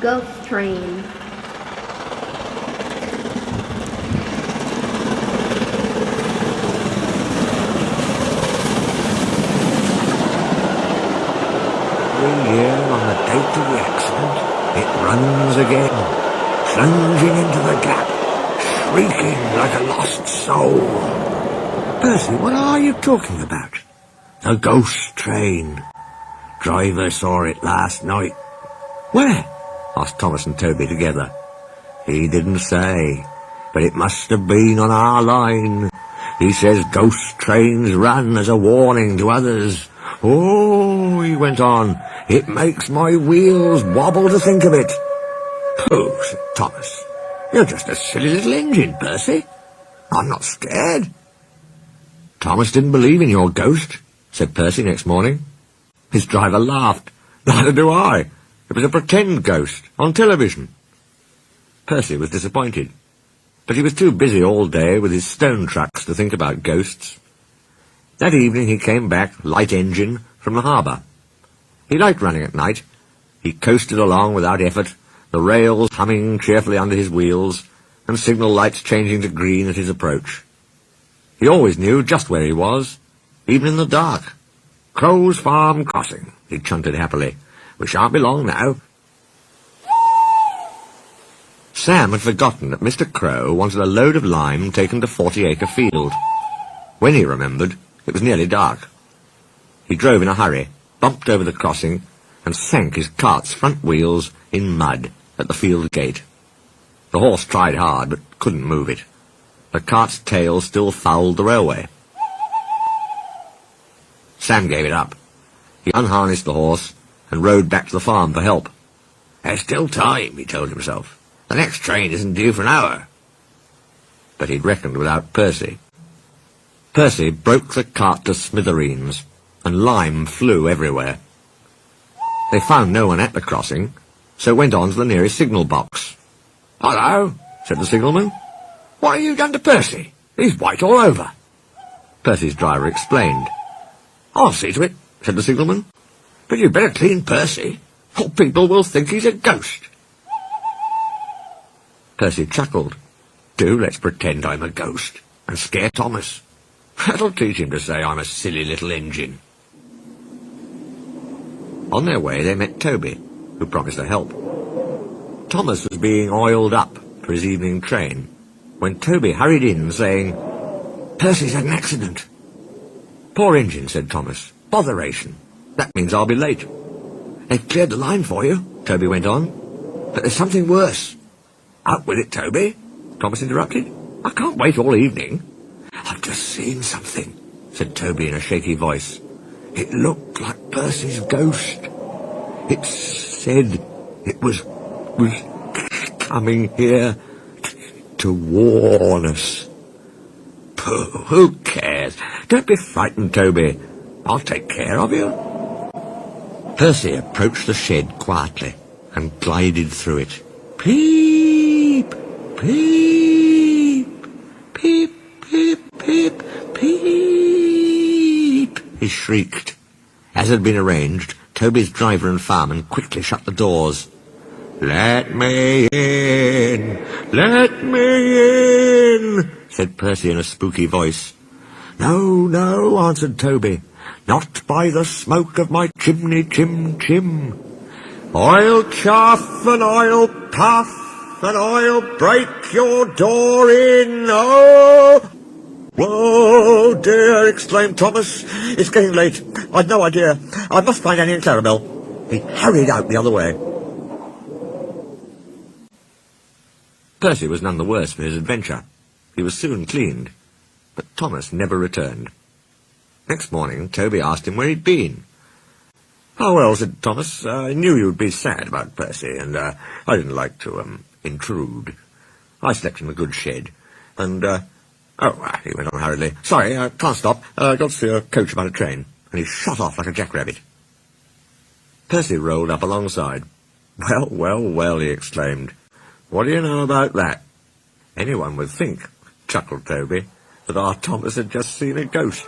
Ghost train. Every year on the date of the accident, it runs again, plunging into the gap, shrieking like a lost soul. Percy, what are you talking about? The ghost train. Driver saw it last night. Where? Asked Thomas and Toby together. He didn't say, but it must have been on our line. He says ghost trains run as a warning to others. Oh, he went on, it makes my wheels wobble to think of it. Pooh, said Thomas. You're just a silly little engine, Percy. I'm not scared. Thomas didn't believe in your ghost, said Percy next morning. His driver laughed. Neither do I. It was a pretend ghost on television. Percy was disappointed, but he was too busy all day with his stone trucks to think about ghosts. That evening he came back, light engine, from the harbour. He liked running at night. He coasted along without effort, the rails humming cheerfully under his wheels, and signal lights changing to green at his approach. He always knew just where he was, even in the dark. Crow's Farm Crossing, he chunted happily. We shan't be long now. Sam had forgotten that Mr. Crow wanted a load of lime taken to 40-acre field. When he remembered, it was nearly dark. He drove in a hurry, bumped over the crossing, and sank his cart's front wheels in mud at the field gate. The horse tried hard, but couldn't move it. The cart's tail still fouled the railway. Sam gave it up. He unharnessed the horse and rode back to the farm for help. There's still time, he told himself. The next train isn't due for an hour. But he'd reckoned without Percy. Percy broke the cart to smithereens, and lime flew everywhere. They found no one at the crossing, so went on to the nearest signal box. "Hello," said the signalman. "What have you done to Percy? He's white all over." Percy's driver explained. "I'll see to it," said the signalman. "But you'd better clean Percy, or people will think he's a ghost." Percy chuckled. "Do let's pretend I'm a ghost, and scare Thomas. That'll teach him to say I'm a silly little engine." On their way they met Toby, who promised to help. Thomas was being oiled up for his evening train, when Toby hurried in, saying, "Percy's had an accident." "Poor engine," said Thomas. "Botheration. That means I'll be late." "They've cleared the line for you," Toby went on. "But there's something worse." "Out with it, Toby," Thomas interrupted. "I can't wait all evening." "I've just seen something," said Toby in a shaky voice. "It looked like Percy's ghost. It said it was coming here to warn us." "Pooh, who cares? Don't be frightened, Toby. I'll take care of you." Percy approached the shed quietly and glided through it. "Peep, peep, peep, peep, peep, peep," he shrieked. As had been arranged, Toby's driver and fireman quickly shut the doors. "Let me in! Let me in!" said Percy in a spooky voice. "No, no," answered Toby. "Not by the smoke of my chimney, chim-chim. I'll chaff and I'll puff and I'll break your door in, oh!" "Whoa, dear," exclaimed Thomas. "It's getting late. I'd no idea. I must find Annie and Clarabel." He hurried out the other way. Percy was none the worse for his adventure. He was soon cleaned, but Thomas never returned. Next morning, Toby asked him where he'd been. "Oh, well," said Thomas, "I knew you'd be sad about Percy, and I didn't like to intrude. I slept in a good shed, and he went on hurriedly. "Sorry, I can't stop. Got to see a coach about a train." And he shot off like a jackrabbit. Percy rolled up alongside. "Well, well, well," he exclaimed. "What do you know about that?" "Anyone would think," chuckled Toby, "that our Thomas had just seen a ghost."